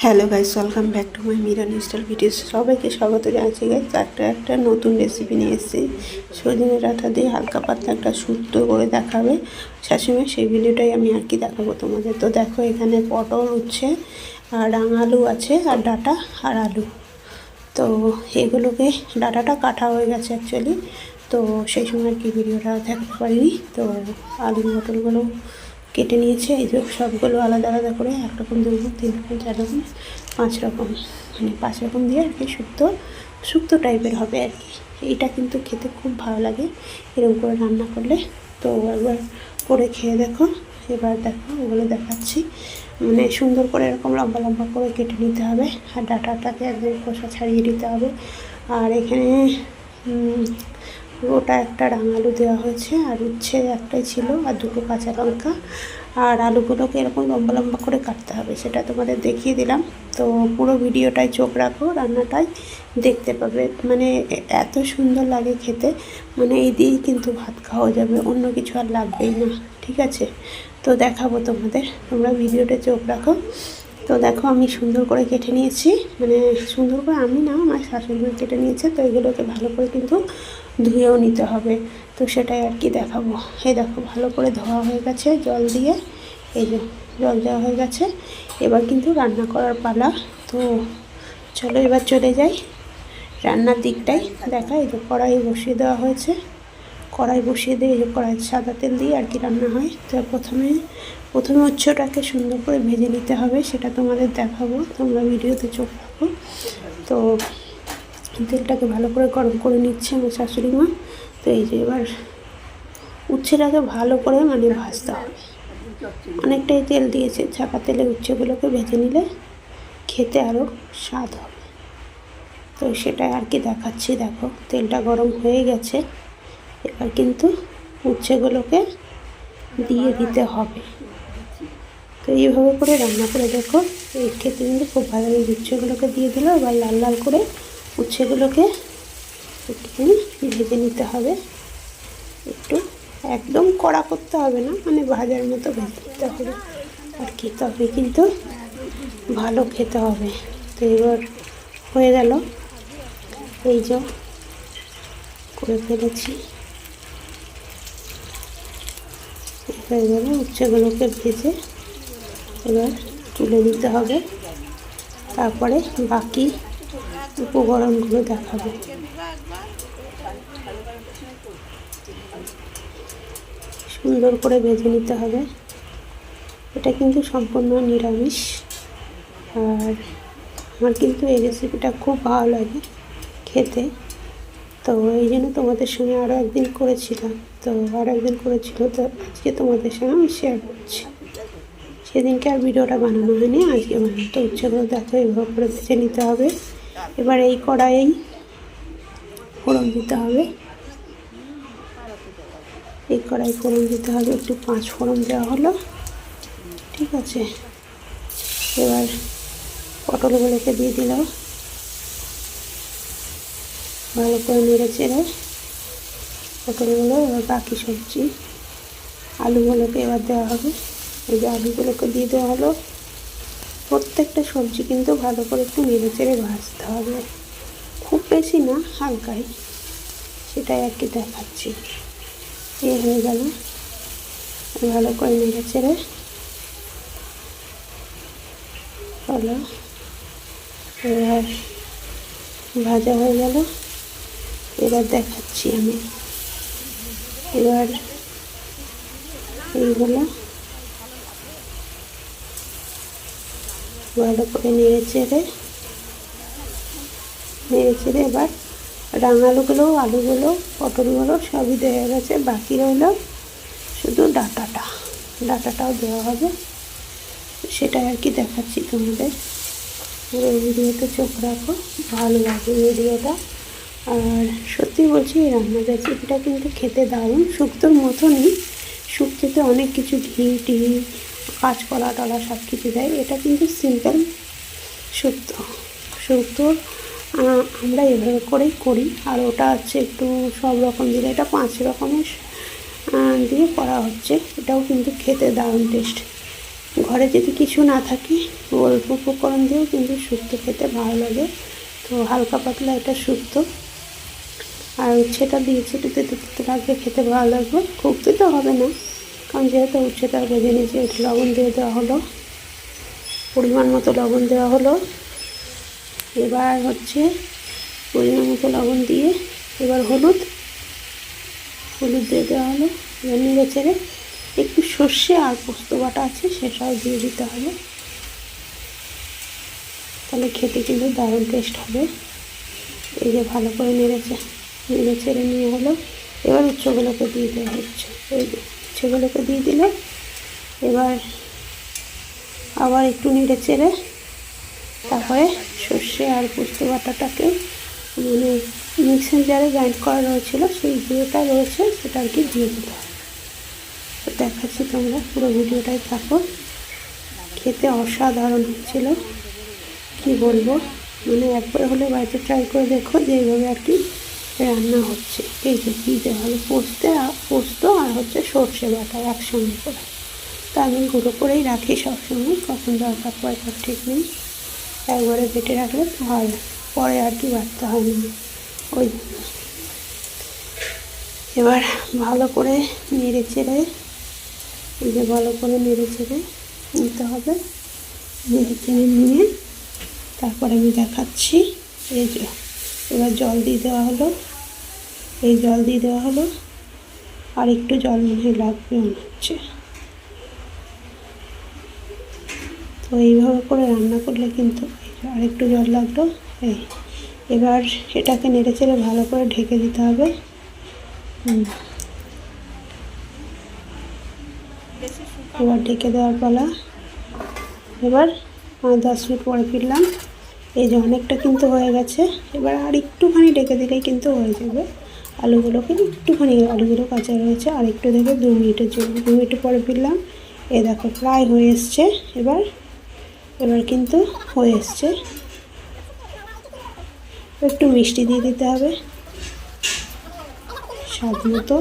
Hello guys, welcome back to my Miran style videos. সবাইকে স্বাগত জানাচ্ছি গাইস। একটা নতুন রেসিপি নিয়ে এসেছি। সজনে ডাঁটা দিয়ে হালকা পাতলা একটা শুক্তো করে দেখাবে শাশুড়ি। সেই ভিডিওটাই আমি আর কি দেখাবো তোমাদের। তো দেখো, এখানে পটল, উচ্ছে আর রাঙা আলু আছে, আর ডাঁটা আর আলু। তো এগুলোকে, ডাঁটাটা কাটা হয়ে গেছে অ্যাকচুয়ালি, তো সেই সময় আর কি ভিডিওটা দেখাতে পারিনি। তো আলু পটলগুলো কেটে নিয়েছে। এই যে সবগুলো আলাদা আলাদা করে 1 রকম, 2 রকম, 3 রকম, 4 রকম, 5 রকম, মানে 5 রকম দিয়ে আর কি শুক্তো টাইপের হবে আর কি। এইটা কিন্তু খেতে খুব ভালো লাগে এরকম করে রান্না করলে। তো একবার করে খেয়ে দেখো। এবার দেখো, ওগুলো দেখাচ্ছি। মানে সুন্দর করে এরকম লম্বা লম্বা করে কেটে নিতে হবে, আর ডাঁটাটাকে একদম খোসা ছাড়িয়ে দিতে হবে। আর এখানে গোটা একটা রাঙালু দেওয়া হয়েছে, আর উচ্ছে একটাই ছিল, আর 2টো কাঁচা লঙ্কা। আর আলুগুলোকে এরকম লম্বা লম্বা করে কাটতে হবে, সেটা তোমাদের দেখিয়ে দিলাম। তো পুরো ভিডিওটায় চোখ রাখো, রান্নাটাই দেখতে পাবে। মানে এত সুন্দর লাগে খেতে, মানে এই দিয়েই কিন্তু ভাত খাওয়া যাবে, অন্য কিছু আর লাগবেই না। ঠিক আছে, তো দেখাবো তোমাদের, তোমরা ভিডিওটা চোখ রাখো। তো দেখো, আমি সুন্দর করে কেটে নিয়েছি, মানে সুন্দর করে আমি না, আমার শাশুড়ি কেটে নিয়েছে। তো এগুলোকে ভালো করে কিন্তু ধুয়েও নিতে হবে, তো সেটাই আর কি দেখাবো। এই দেখো, ভালো করে ধোয়া হয়ে গেছে জল দিয়ে, এই যে জল দেওয়া হয়ে গেছে। এবার কিন্তু রান্না করার পালা। তো চলো এবার চলে যাই রান্নার দিকটাই দেখা। এই যে কড়াই বসিয়ে দেওয়া হয়েছে, কড়াই বসিয়ে দিয়ে এই যে কড়াই সাদা তেল দিয়ে আর কি রান্না হয়। তো প্রথমে উচ্চটাকে সুন্দর করে ভেজে নিতে হবে, সেটা তোমাদের দেখাবো, তোমরা ভিডিওতে চোখ রাখো। তো তেলটাকে ভালো করে গরম করে নিচ্ছে আমার শাশুড়ি মা। তো এই যে এবার উচ্ছেটাকে ভালো করে মানে ভাজতে হবে, অনেকটাই তেল দিয়েছে, ছাকা তেলে উচ্ছেগুলোকে ভেজে নিলে খেতে আরও স্বাদ হবে। তো সেটাই আর কি দেখাচ্ছি। দেখো, তেলটা গরম হয়ে গেছে, এবার কিন্তু উচ্ছেগুলোকে দিয়ে দিতে হবে। তো এইভাবে করে রান্না করে দেখো, এই খেতে কিন্তু খুব ভালো লাগে। উচ্ছেগুলোকে দিয়ে দিল, এবার লাল লাল করে উচ্ছেগুলোকে একটুখানি ভেজে নিতে হবে। একটু একদম কড়া করতে হবে না, মানে ভাজার মতো ভেজে নিতে হবে আর কি, তবে কিন্তু ভালো খেতে হবে। তো এবার হয়ে গেল, এই যে করে ফেলেছি, হয়ে গেল। উচ্ছেগুলোকে ভেজে এবার তুলে দিতে হবে, তারপরে বাকি উপকরণগুলো দেখাবো। সুন্দর করে ভেজে নিতে হবে। এটা কিন্তু সম্পূর্ণ নিরামিষ, আর আমার কিন্তু এই রেসিপিটা খুব ভালো লাগে খেতে। তো এই জন্য তোমাদের সঙ্গে আরও একদিন করেছিলাম, তো আজকে তোমাদের সঙ্গে আমি শেয়ার করছি। সেদিনকে আর ভিডিওটা বানানো হয়নি, আজকে বানানো। তো উচ্ছেগুলো দেখো এভাবে করে ভেজে নিতে হবে। এবার এই কড়াইয়েই ফোড়ন দিতে হবে, এই কড়াই ফোড়ন দিতে হবে, একটু 5 ফোড়ন দেওয়া হলো। ঠিক আছে, এবার পটলগুলোকে দিয়ে দিলাম, ভালো করে নেড়ে চেড়ে পটলগুলো। এবার বাকি সবজি আলুগুলোকে এবার দেওয়া হবে, এই যে আলুগুলোকে দিয়ে দেওয়া হলো। প্রত্যেকটা সবজি কিন্তু ভালো করে একটু নেড়ে চেড়ে ভাজতে হবে, খুব বেশি না, হালকাই, সেটাই আর কি দেখাচ্ছি। এই হয়ে গেল, ভালো করে নেড়ে চেড়ে হলো। এবার ভাজা হয়ে গেল, এবার দেখাচ্ছি আমি। এবার এইগুলো ভালো করে নেড়ে চেড়ে এবার রাঙালুগুলো, আলুগুলো, পটলগুলো সবই দেওয়া গেছে, বাকি রইল শুধু ডাঁটাটাও দেওয়া হবে, সেটাই আর কি দেখাচ্ছি তোমাদের। পুরো ভিডিওতে চোখ রাখো, ভালো লাগে ভিডিওটা। আর সত্যি বলছি, এই রান্নার রেসিপিটা কিন্তু খেতে দারুণ, শুক্তোর মতনই। শুক্তোতে অনেক কিছু ঘি টি, কাঁচকলা টলা সব কিছু দেয়, এটা কিন্তু সিম্পল শুক্তো আমরা এভাবে করেই করি। আর ওটা হচ্ছে একটু সব রকম দিলে, এটা 5 রকমের দিয়ে করা হচ্ছে, এটাও কিন্তু খেতে দারুণ টেস্ট। ঘরে যদি কিছু না থাকে অল্প উপকরণ দিয়েও কিন্তু শুক্তো খেতে ভালো লাগে। তো হালকা পাতলা এটা শুক্তো, আর উচ্ছেটা দিয়েছি, দিতে দিতে লাগবে, খেতে ভালো লাগবে। খুব দিতে হবে না, কারণ যেহেতু উচ্ছেটা ভেজে নিয়েছি। একটু লবণ দিয়ে দেওয়া হলো, পরিমাণ মতো লবণ দেওয়া হলো। এবার হচ্ছে পরিমাণ মতো লবণ দিয়ে এবার হলুদ দিয়ে দেওয়া হলো। এবার নেড়ে চেড়ে একটু সর্ষে আর পোস্ত বাটা আছে সেটাও দিয়ে দিতে হবে, তাহলে খেতে কিন্তু দারুণ টেস্ট হবে। এই যে ভালো করে নেড়ে চেড়ে নিয়ে হলো। এবার উচ্ছেগুলোকে দিয়ে দেওয়া হচ্ছে, এই যে উচ্ছেগুলোকে দিয়ে দিলে এবার আবার একটু নেড়ে চেড়ে তারপরে সর্ষে আর পোস্ত বাটাটাকে মানে মিক্সার জারে গ্রাইন্ড করা রয়েছিল, সেই যেটা রয়েছে সেটা আর কি দিয়ে দিতে হবে। তো দেখাচ্ছি, তোমরা পুরো ভিডিওটাই থাকো। খেতে অসাধারণ হচ্ছিল, কি বলবো, মানে একবার হলে বাড়িতে ট্রাই করে দেখো যে এইভাবে আর কি রান্না হচ্ছে। এই যে কী দেওয়া হলো, পোস্ত আর হচ্ছে সর্ষে বাটা একসঙ্গে করে। তা আমি গুঁড়ো করেই রাখি সবসময়, কখন দরকার পড়ে তার ঠিক নেই। একবারে বেটে রাখলে ভালো, পরে আর কি বাটতে হয় না ওই জন্য। এবার ভালো করে নেড়ে চেড়ে, এই যে ভালো করে নেড়ে চেড়ে নিতে হবে। নেড়ে চেড়ে নিয়ে তারপরে আমি দেখাচ্ছি। এই যে এবার জল দিয়ে দেওয়া হলো, এই জল দিয়ে দেওয়া হলো, আর একটু জল মনে হয় লাগবে মনে হচ্ছে। তো এইভাবে করে রান্না করলে কিন্তু আর একটু জল লাগলো। এবার এটাকে নেড়ে চেড়ে ভালো করে ঢেকে দিতে হবে। এবার ঢেকে দেওয়ার পালা। এবার 10 মিনিট পরে ফিরলাম। এই যে অনেকটা কিন্তু হয়ে গেছে। এবার আর একটুখানি ঢেকে দিলেই কিন্তু হয়ে যাবে। আলুগুলোকে একটুখানি, আলুগুলো কাঁচা রয়েছে, আর একটু দেবে 2 মিনিটের জন্য। 2 মিনিট পরে ফিরলাম, এই দেখো প্রায় হয়ে এসছে। এবার কিন্তু হয়ে এসছে। একটু মিষ্টি দিয়ে দিতে হবে স্বাদ মতো।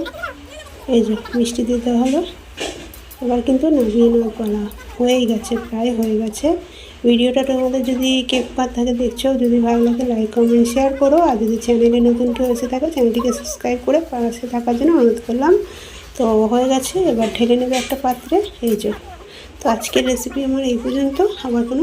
এই যে মিষ্টি দিতে হলো। এবার কিন্তু নামিয়ে নেওয়ার পালা, হয়েই গেছে, প্রায় হয়ে গেছে। ভিডিওটা তোমাদের যদি কেক পাত থাকে দেখছো, যদি ভালো লাগে লাইক কমেন্ট শেয়ার করো। আর যদি চ্যানেলে নতুন কেউ এসে থাকে চ্যানেলটিকে সাবস্ক্রাইব করে পাশে থাকার জন্য অনুরোধ করলাম। তো হয়ে গেছে, এবার ঢেলে নেবে একটা পাত্রে। এই যে, তো আজকের রেসিপি আমার এই পর্যন্ত। আবার কোনো